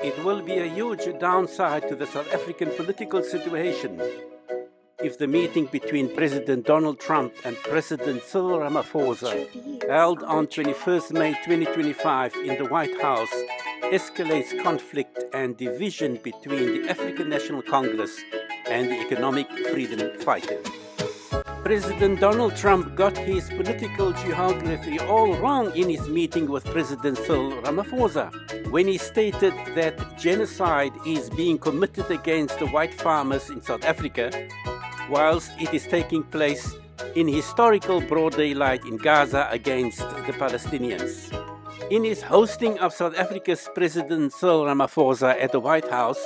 It will be a huge downside to the South African political situation if the meeting between President Donald Trump and President Cyril Ramaphosa, held on 21st May 2025 in the White House, escalates conflict and division between the African National Congress and the economic freedom fighters. President Donald Trump got his political geography all wrong in his meeting with President Cyril Ramaphosa when he stated that genocide is being committed against the white farmers in South Africa, whilst it is taking place in historical broad daylight in Gaza against the Palestinians. In his hosting of South Africa's President Cyril Ramaphosa at the White House,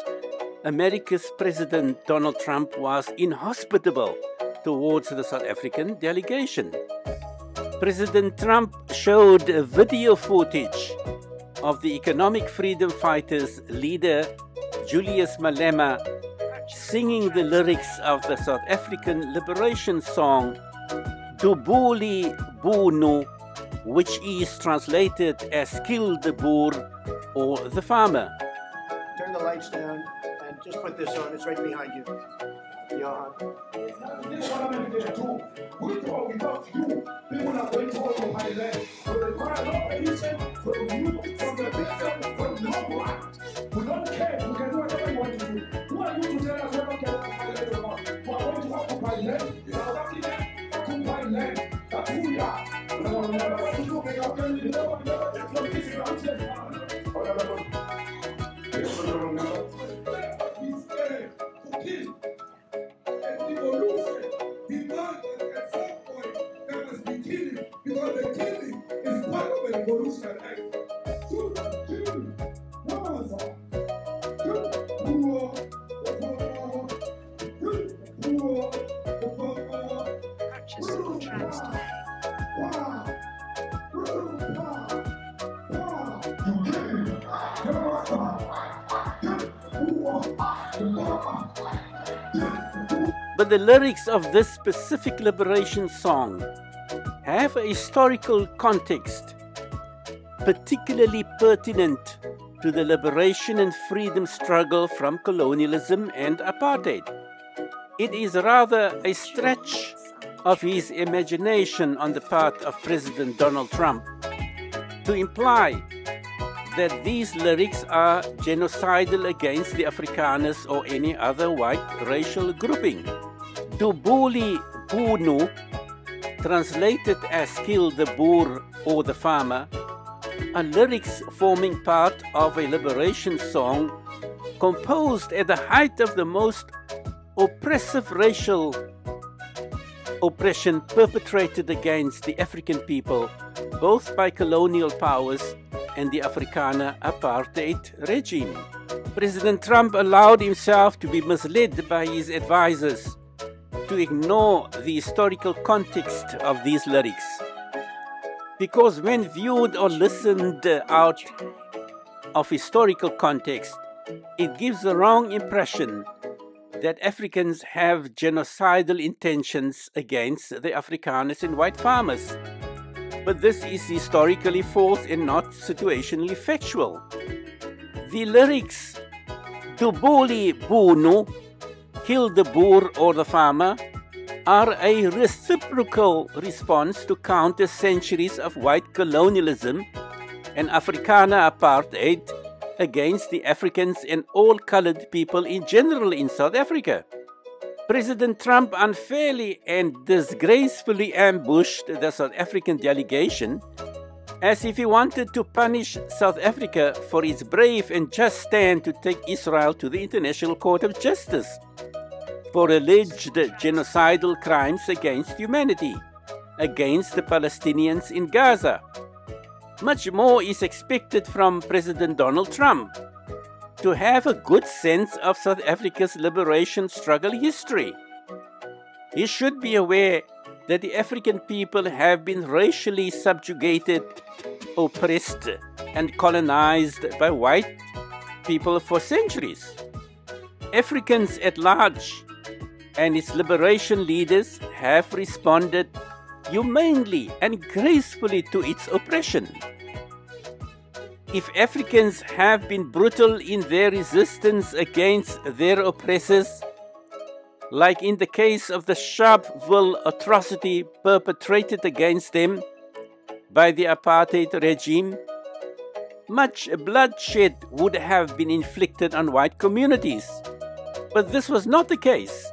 America's President Donald Trump was inhospitable towards the South African delegation. President Trump showed video footage of the economic freedom fighters' leader Julius Malema singing the lyrics of the South African liberation song Dubuli, bhu-nu, which is translated as "kill the Boer" or the farmer. Turn the lights down and just put this on. It's right behind you. Johan. This one I'm going to do. We thought we got you. People are going to occupy land. So they require a lot of patience from you, from the victim, from the one. We don't care. We can do whatever you want to do. Who are you to tell us we don't care to occupy land or not? We are going to occupy land. You are lucky land. Occupy land. That's who we are. We are never going to make our family. We never take from this nonsense. He's there to kill. Because the killing is part of a revolutionary act. Purchase all tracks today. But the lyrics of this specific liberation song have a historical context, particularly pertinent to the liberation and freedom struggle from colonialism and apartheid. It is rather a stretch of his imagination on the part of President Donald Trump to imply that these lyrics are genocidal against the Afrikaners or any other white racial grouping. Dubuli, bhu-nu, translated as "kill the Boer" or the farmer, are lyrics forming part of a liberation song composed at the height of the most oppressive racial oppression perpetrated against the African people, both by colonial powers and the Afrikaner apartheid regime. President Trump allowed himself to be misled by his advisors to ignore the historical context of these lyrics, because when viewed or listened out of historical context, it gives the wrong impression that Africans have genocidal intentions against the Afrikaners and white farmers. But this is historically false and not situationally factual. The lyrics Dubuli, bhu-nu, "kill the Boer" or the farmer, are a reciprocal response to counter centuries of white colonialism and Afrikaner apartheid against the Africans and all colored people in general in South Africa. President Trump unfairly and disgracefully ambushed the South African delegation as if he wanted to punish South Africa for its brave and just stand to take Israel to the International Court of Justice for alleged genocidal crimes against humanity, against the Palestinians in Gaza. Much more is expected from President Donald Trump to have a good sense of South Africa's liberation struggle history. He should be aware that the African people have been racially subjugated, oppressed, and colonized by white people for centuries. Africans at large and its liberation leaders have responded humanely and gracefully to its oppression. If Africans have been brutal in their resistance against their oppressors, like in the case of the Sharpeville atrocity perpetrated against them by the apartheid regime, much bloodshed would have been inflicted on white communities. But this was not the case.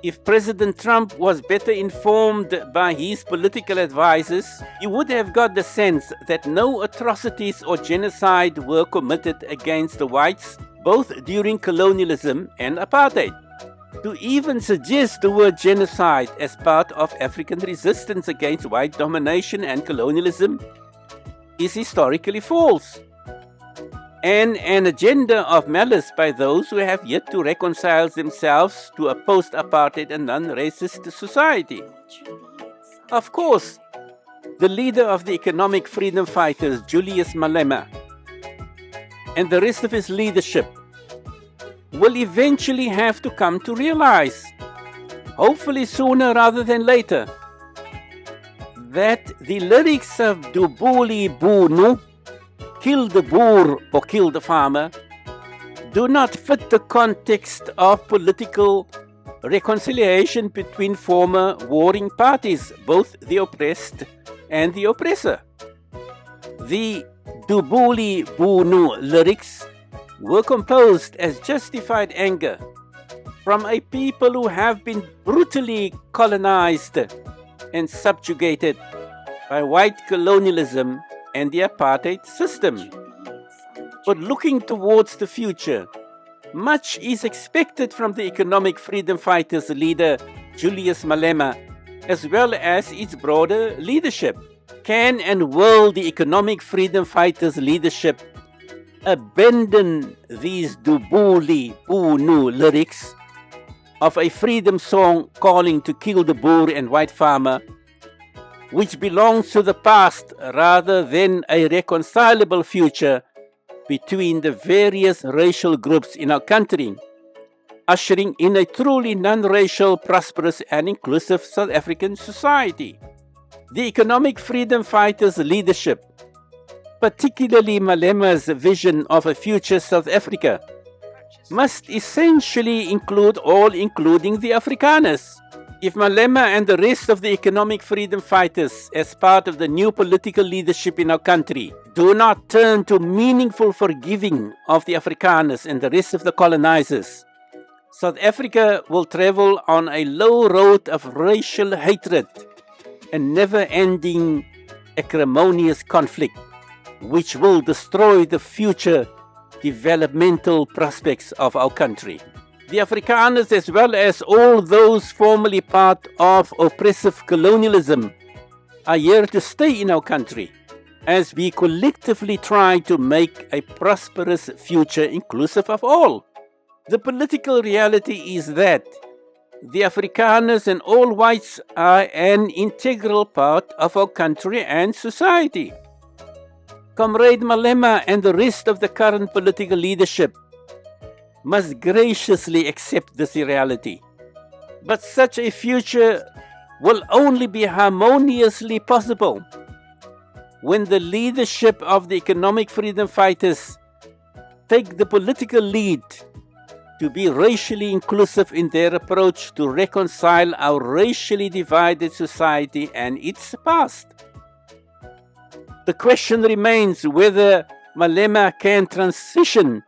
If President Trump was better informed by his political advisors, he would have got the sense that no atrocities or genocide were committed against the whites, both during colonialism and apartheid. To even suggest the word genocide as part of African resistance against white domination and colonialism is historically false, and an agenda of malice by those who have yet to reconcile themselves to a post-apartheid and non-racist society. Of course, the leader of the economic freedom fighters, Julius Malema, and the rest of his leadership will eventually have to come to realize, hopefully sooner rather than later, that the lyrics of Dubuli, bhu-nu, kill the Boer or kill the farmer, do not fit the context of political reconciliation between former warring parties, both the oppressed and the oppressor. The Dubuli, bhu-nu lyrics were composed as justified anger from a people who have been brutally colonized and subjugated by white colonialism and the apartheid system. But looking towards the future, much is expected from the economic freedom fighters leader Julius Malema, as well as its broader leadership. Can and will the economic freedom fighters leadership abandon these Dubuli, bhu-nu lyrics of a freedom song calling to kill the Boer and white farmer, which belongs to the past rather than a reconcilable future between the various racial groups in our country, ushering in a truly non-racial, prosperous and inclusive South African society? The economic freedom fighters' leadership, particularly Malema's vision of a future South Africa, must essentially include all, including the Afrikaners. If Malema and the rest of the economic freedom fighters, as part of the new political leadership in our country, do not turn to meaningful forgiving of the Afrikaners and the rest of the colonizers, South Africa will travel on a low road of racial hatred and never-ending acrimonious conflict, which will destroy the future developmental prospects of our country. The Afrikaners, as well as all those formerly part of oppressive colonialism, are here to stay in our country as we collectively try to make a prosperous future inclusive of all. The political reality is that the Afrikaners and all whites are an integral part of our country and society. Comrade Malema and the rest of the current political leadership must graciously accept this reality. But such a future will only be harmoniously possible when the leadership of the economic freedom fighters take the political lead to be racially inclusive in their approach to reconcile our racially divided society and its past. The question remains whether Malema can transition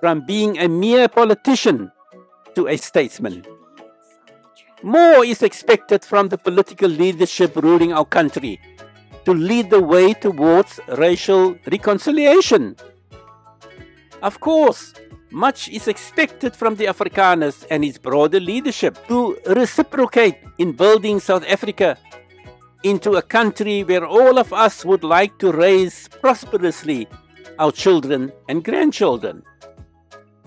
from being a mere politician to a statesman. More is expected from the political leadership ruling our country to lead the way towards racial reconciliation. Of course, much is expected from the Afrikaners and its broader leadership to reciprocate in building South Africa into a country where all of us would like to raise prosperously our children and grandchildren.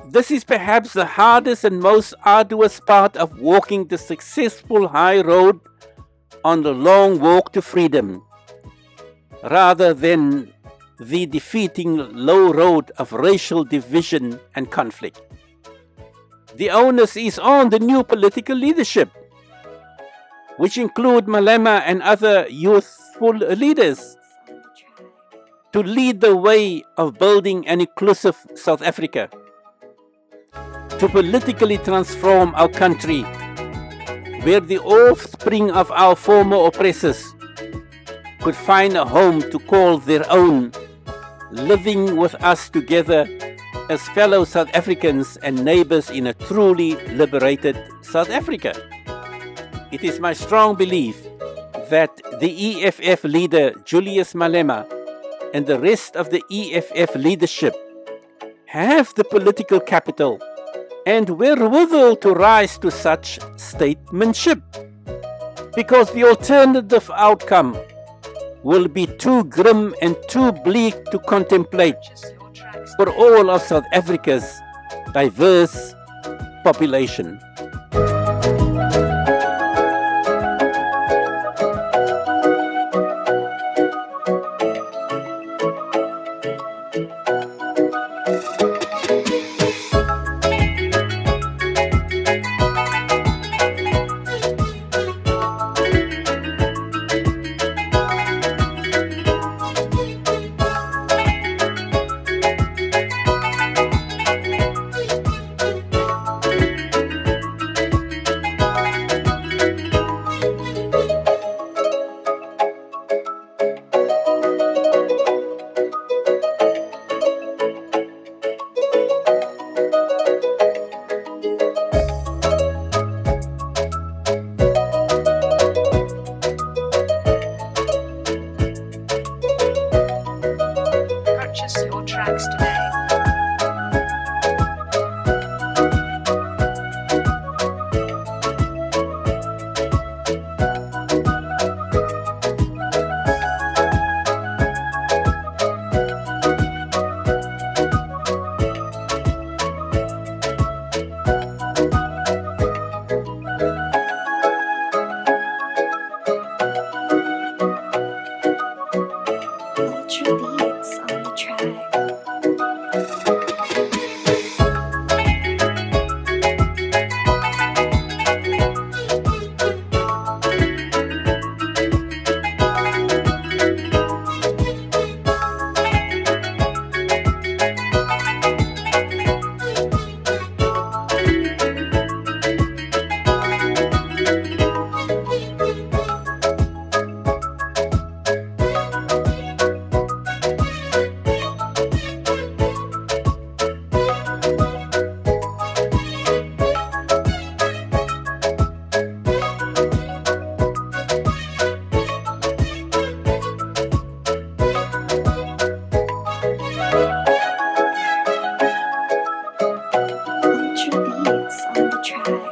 This is perhaps the hardest and most arduous part of walking the successful high road on the long walk to freedom, rather than the defeating low road of racial division and conflict. The onus is on the new political leadership, which include Malema and other youthful leaders, to lead the way of building an inclusive South Africa, to politically transform our country, where the offspring of our former oppressors could find a home to call their own, living with us together as fellow South Africans and neighbors in a truly liberated South Africa. It is my strong belief that the EFF leader Julius Malema and the rest of the EFF leadership have the political capital and wherewithal to rise to such statesmanship, because the alternative outcome will be too grim and too bleak to contemplate for all of South Africa's diverse population. Purchase your tracks today. Ultra beats on the track. Ultra beats on the track.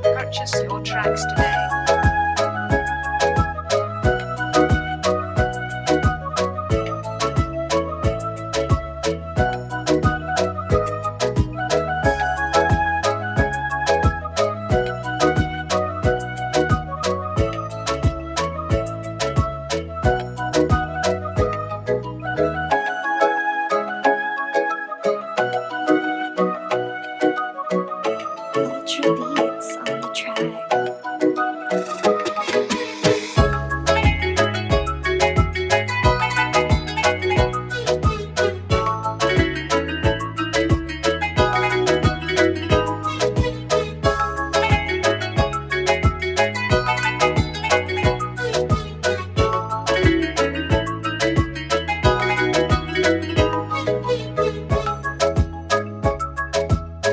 Purchase your tracks today.